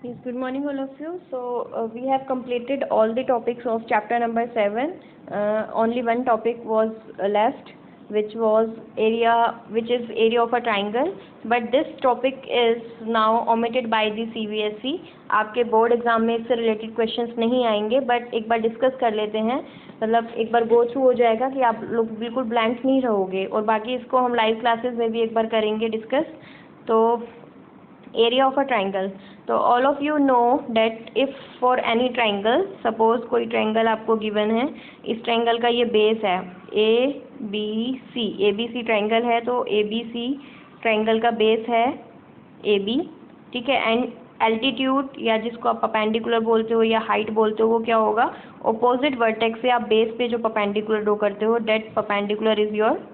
Yes, good morning all of you. So we have completed all the topics of chapter number 7. Only one topic was left, which was area of a triangle. But this topic is now omitted by the CBSE. आपके board exam में इससे related questions नहीं आएंगे, but एक बार discuss कर लेते हैं, मतलब एक बार गो थ्रू हो जाएगा कि आप लोग बिल्कुल ब्लैंक नहीं रहोगे। और बाकी इसको हम लाइव क्लासेस में भी एक बार करेंगे डिस्कस। तो एरिया ऑफ अ ट्राइंगल, तो all of you know that if for any triangle, suppose कोई ट्राइंगल आपको गिवन है, इस ट्राइंगल का ये बेस है ए बी सी ट्राइंगल है, तो ए बी सी ट्राइंगल का बेस है ए बी, ठीक है। एंड एल्टीट्यूड या जिसको आप परपेंडिकुलर बोलते हो या हाइट बोलते हो वो क्या होगा, अपोजिट वर्टेक्स से आप बेस पे जो परपेंडिकुलर ड्रॉ करते हो, that perpendicular is your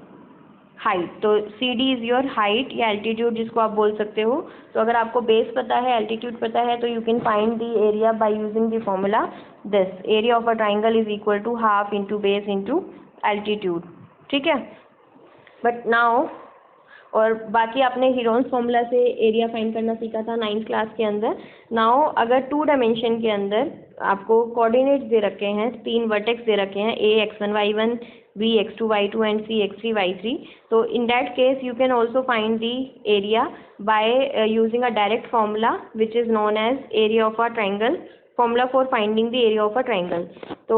height. तो C D is your height या एल्टीट्यूड जिसको आप बोल सकते हो। तो अगर आपको बेस पता है, एल्टीट्यूड पता है, तो you can find the area by using the formula this, area of a triangle is equal to half into base into altitude, ठीक है। बट नाउ, और बाकी आपने हीरोन्स फॉर्मूला से एरिया फाइंड करना सीखा था 9th क्लास के अंदर। नाउ अगर 2 डायमेंशन के अंदर आपको कोऑर्डिनेट्स दे रखे हैं, 3 वर्टेक्स दे रखे हैं, ए x1 y1, b x2 y2 and c x3 y3, तो in that case you can also find the area by using a direct formula which is known as area of a triangle, formula for finding the area of a triangle. तो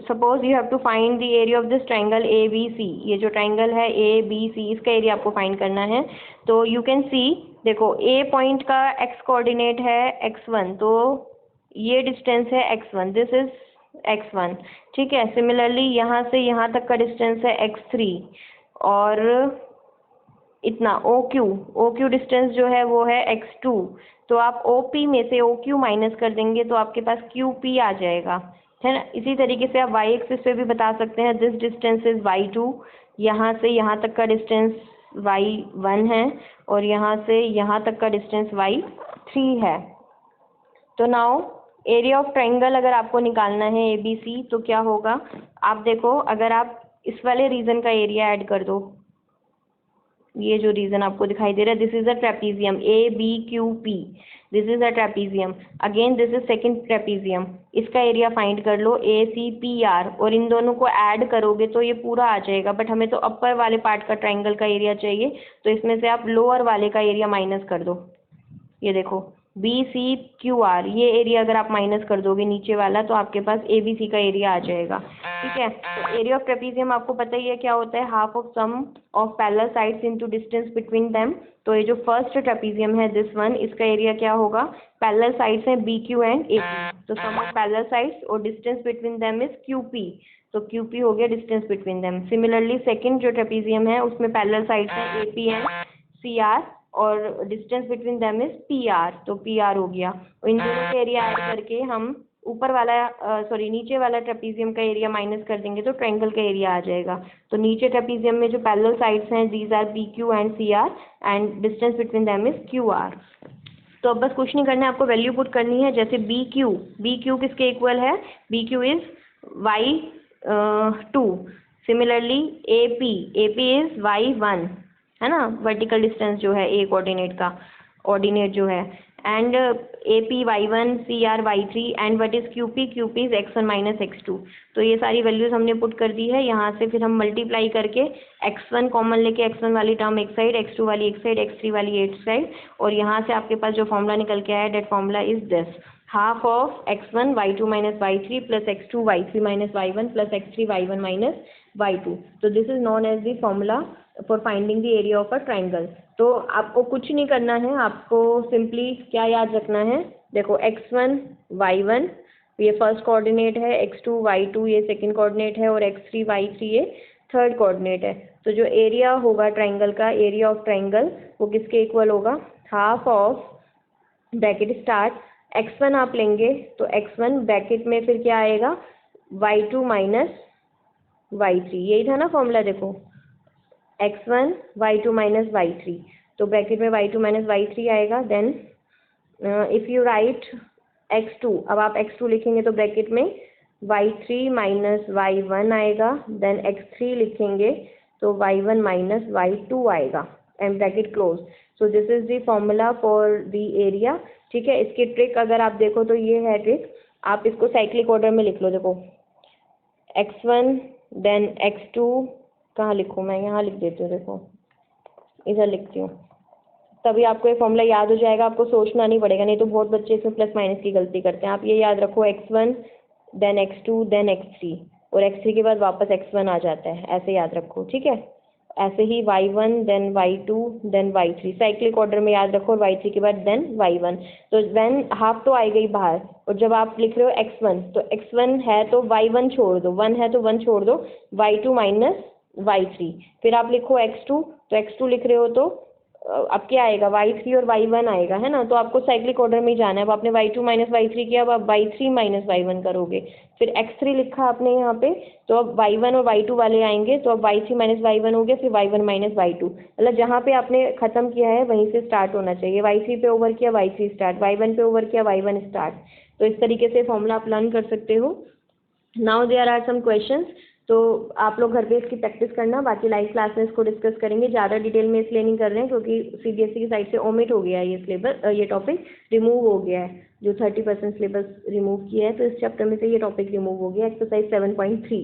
suppose you have to find the area of this triangle ABC, ये जो triangle है ABC, इसका area आपको find करना है। तो you can see, देखो A पॉइंट का x कोऑर्डिनेट है x1, तो ये डिस्टेंस है x1, दिस इज x1, ठीक है। सिमिलरली यहाँ से यहाँ तक का डिस्टेंस है x3, और इतना OQ डिस्टेंस जो है वो है x2, तो आप OP में से OQ माइनस कर देंगे तो आपके पास QP आ जाएगा, है ना। इसी तरीके से आप y एक्सिस पे भी बता सकते हैं, दिस डिस्टेंस इज y2, यहाँ से यहाँ तक का डिस्टेंस y1 है, और यहाँ से यहाँ तक का डिस्टेंस y3 है। तो नाउ एरिया ऑफ ट्राइंगल अगर आपको निकालना है ABC, तो क्या होगा, आप देखो, अगर आप इस वाले रीजन का एरिया ऐड कर दो, ये जो रीजन आपको दिखाई दे रहा है, this is a trapezium ABQP, this is a trapezium, again this is second trapezium, इसका एरिया फाइंड कर लो ACPR, और इन दोनों को ऐड करोगे तो ये पूरा आ जाएगा। बट हमें तो अपर वाले पार्ट का ट्राइंगल का एरिया चाहिए, तो इसमें से आप लोअर वाले का एरिया माइनस कर दो। ये देखो BCQR, ये एरिया अगर आप माइनस कर दोगे नीचे वाला, तो आपके पास ABC का एरिया आ जाएगा, ठीक है। तो एरिया ऑफ ट्रेपीजियम आपको पता ही है क्या होता है, half of sum of parallel sides into distance between them. तो ये जो फर्स्ट ट्रेपीजियम है दिस वन, इसका एरिया क्या होगा, पैरेलल साइड्स हैं BQ एंड AP, तो सम ऑफ पैरेलल साइड्स और distance between them is QP, तो QP हो गया distance between them. Similarly second जो ट्रेपीजियम है उसमें पैरेलल साइड्स हैं AP एंड CR, और distance between them is PR, तो PR हो गया। और इन दोनों का एरिया ऐड करके हम ऊपर वाला नीचे वाला ट्रेपीजियम का एरिया माइनस कर देंगे तो ट्रायंगल का एरिया आ जाएगा। तो नीचे ट्रेपीजियम में जो पैरेलल साइड्स हैं, these are BQ and CR, and distance between them is QR। तो अब बस कुछ नहीं करना है, आपको वैल्यू पुट करनी है। जैसे BQ किसके इक्वल है, BQ is y2, similarly AP is y1, है ना, वर्टिकल डिस्टेंस जो है ए कोऑर्डिनेट का, ऑर्डिनेट जो है, and AP y1, CR y3, and what is QP is x1 minus x2। तो ये सारी वैल्यूज हमने पुट कर दी है। यहाँ से फिर हम मल्टीप्लाई करके x1 कॉमन लेके x1 वाली टर्म एक साइड, x2 वाली एक साइड, x3 वाली एक साइड, और यहाँ से आपके पास जो फॉर्मूला निकल के आया, that formula is this, half of x1 y2 minus y3 plus x2 y3 minus y1 plus x3 y1 minus y2। तो this is known as the formula for finding the area of a triangle. तो आपको कुछ नहीं करना है, आपको simply क्या याद रखना है, देखो x1 y1 ये फर्स्ट कोऑर्डिनेट है, x2 y2 ये सेकंड कोऑर्डिनेट है, और x3 y3 ये थर्ड कोऑर्डिनेट है। तो जो एरिया होगा ट्राइंगल का, एरिया ऑफ ट्राइंगल, वो किसके इक्वल होगा, half of, bracket start, x1 आप लेंगे तो x1 ब्रैकेट में फिर क्या आएगा, y2 माइनस y3, यही था ना फॉर्मूला, देखो x1 y2 माइनस y3, तो ब्रैकेट में y2 माइनस y3 आएगा। Then if you right x2, अब आप x2 लिखेंगे तो ब्रैकेट में y3 माइनस y1 आएगा, देन x3 लिखेंगे तो y1 माइनस y2 आएगा, and bracket close. So this is the formula for the area, ठीक है। इसकी ट्रिक अगर आप देखो तो ये है ट्रिक, आप इसको साइक्लिक ऑर्डर में लिख लो। देखो x1 देन x2, कहाँ लिखूँ मैं, यहाँ लिख देती हूँ, देखो इधर लिखती हूँ, तभी आपको ये फॉर्मूला याद हो जाएगा, आपको सोचना नहीं पड़ेगा। नहीं तो बहुत बच्चे इसमें प्लस माइनस की गलती करते हैं। आप ये याद रखो x1 then x2 then x3, और x3 के बाद वापस x1 आ जाता है, ऐसे याद रखो, ठीक है। ऐसे ही y1 then y2 then y3, cyclic order में याद रखो, और y3 के बाद देन y1। तो देन हाफ तो आई गई बाहर, और जब आप लिख रहे हो x1 तो x1 है तो y1 छोड़ दो, 1 है तो 1 छोड़ दो, y2 माइनस y3, फिर आप लिखो x2, तो x2 लिख रहे हो तो अब क्या आएगा, y3 और y1 आएगा, है ना। तो आपको साइक्लिक ऑर्डर में ही जाना है। अब आपने y2 माइनस y3 किया, अब आप y3 माइनस y1 करोगे, फिर x3 लिखा आपने यहाँ पे, तो अब y1 और y2 वाले आएंगे, तो अब y3 माइनस y1 हो गया, फिर y1 माइनस y2, मतलब जहाँ पे आपने खत्म किया है वहीं से स्टार्ट होना चाहिए। y3 पे ओवर किया, y3 स्टार्ट, y1 पे ओवर किया, y1 स्टार्ट। तो इस तरीके से फॉर्मूला आप लर्न कर सकते हो। Now there are some questions, तो आप लोग घर पे इसकी प्रैक्टिस करना, बाकी लाइव क्लास में इसको डिस्कस करेंगे। ज़्यादा डिटेल में इसलिए नहीं कर रहे हैं क्योंकि सीबीएसई की साइड से ओमिट हो गया है ये सिलेबस, ये टॉपिक रिमूव हो गया है, जो 30% सिलेबस रिमूव किया है, तो इस चैप्टर में से ये टॉपिक रिमूव हो गया, एक्सरसाइज 7.3।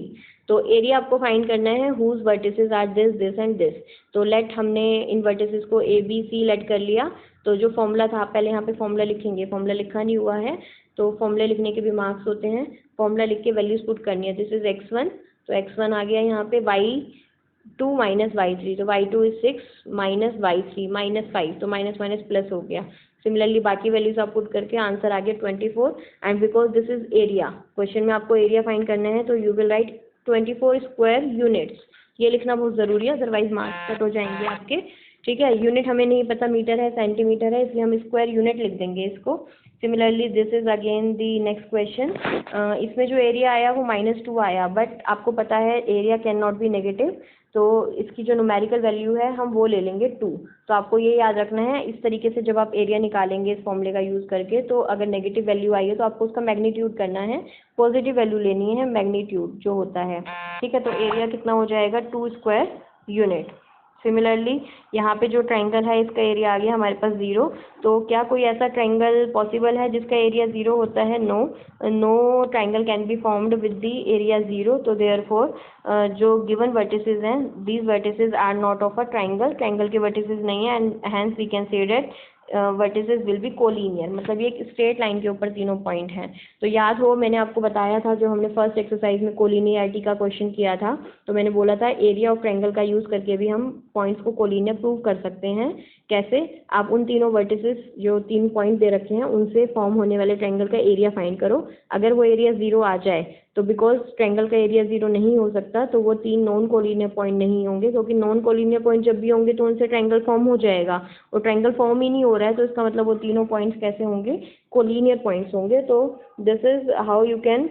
तो एरिया आपको फाइंड करना है, whose vertices are this this and this. तो लेट हमने इन वर्टिसेस को ए बी सी लेट कर लिया, तो जो फॉर्मूला था, पहले यहाँ पे फॉर्मूला लिखेंगे, फॉर्मूला लिखा नहीं हुआ है, तो फॉर्मूला लिखने के भी मार्क्स होते हैं। फॉर्मूला लिख के वैल्यूज पुट करनी है। दिस इज x1, तो x1 आ गया यहाँ पे, y2 माइनस y3, तो y2 is 6 minus y3 minus 5, तो माइनस माइनस प्लस हो गया। सिमिलरली बाकी वैल्यूज आप पुट करके आंसर आ गया 24, and because this is area, question में आपको एरिया फाइंड करना है, तो you will write 24 square units. ये लिखना बहुत ज़रूरी है, अदरवाइज मार्क्स कट हो जाएंगे आपके, ठीक है। यूनिट हमें नहीं पता मीटर है सेंटीमीटर है, इसलिए हम स्क्वायर यूनिट लिख देंगे इसको। Similarly this is again the next question. इसमें जो एरिया आया वो -2 आया, बट आपको पता है area can not be negative, तो इसकी जो न्यूमेरिकल वैल्यू है हम वो ले लेंगे 2। तो आपको ये याद रखना है, इस तरीके से जब आप एरिया निकालेंगे इस फॉर्मूले का यूज़ करके, तो अगर नेगेटिव वैल्यू आई है तो आपको उसका मैग्नीट्यूड करना है, पॉजिटिव वैल्यू लेनी है, मैग्नीट्यूड जो होता है, ठीक है। तो एरिया कितना हो जाएगा, 2 स्क्वायर यूनिट। सिमिलरली यहाँ पे जो ट्रायंगल है इसका एरिया आ गया हमारे पास 0। तो क्या कोई ऐसा ट्रायंगल पॉसिबल है जिसका एरिया 0 होता है? No, no triangle can be formed with the area 0। तो देयरफॉर जो गिवन वर्टिसेस हैं, these vertices are not of a triangle, triangle के वर्टिसेस नहीं है, and hence we can say that vertices will be collinear, मतलब ये एक straight line के ऊपर तीनों पॉइंट हैं। तो याद हो मैंने आपको बताया था, जो हमने फर्स्ट एक्सरसाइज में कोलिनियरिटी का क्वेश्चन किया था, तो मैंने बोला था एरिया ऑफ ट्रायंगल का यूज़ करके भी हम पॉइंट्स को कोलिनियर प्रूव कर सकते हैं। कैसे? आप उन तीनों वर्टिसेस जो 3 पॉइंट दे रखे हैं उनसे फॉर्म होने वाले ट्रायंगल का एरिया फाइंड करो। अगर वो एरिया 0 आ जाए तो बिकॉज ट्रायंगल का एरिया 0 नहीं हो सकता, तो वो 3 नॉन कोलिनियर पॉइंट नहीं होंगे, क्योंकि नॉन कोलिनियर पॉइंट जब भी होंगे तो उनसे ट्रायंगल फॉर्म हो जाएगा, और ट्रायंगल फॉर्म ही नहीं हो रहा है, तो इसका मतलब वो तीनों पॉइंट्स कैसे होंगे, कोलिनियर पॉइंट्स होंगे। तो this is how you can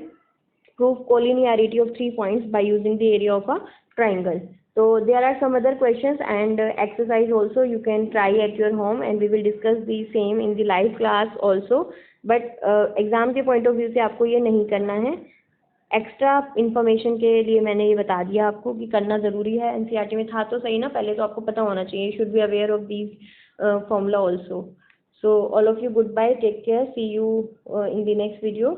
prove collinearity of 3 points by using the area of a triangle. So there are some other questions and exercise also you can try at your home, and we will discuss the same in the live class also. But exam के point of view से आपको ये नहीं करना है। Extra information के लिए मैंने ये बता दिया आपको कि करना ज़रूरी है। एनसीईआरटी में था तो सही ना, पहले तो आपको पता होना चाहिए, should be aware of these formula also. So all of you, goodbye, take care, see you in the next video.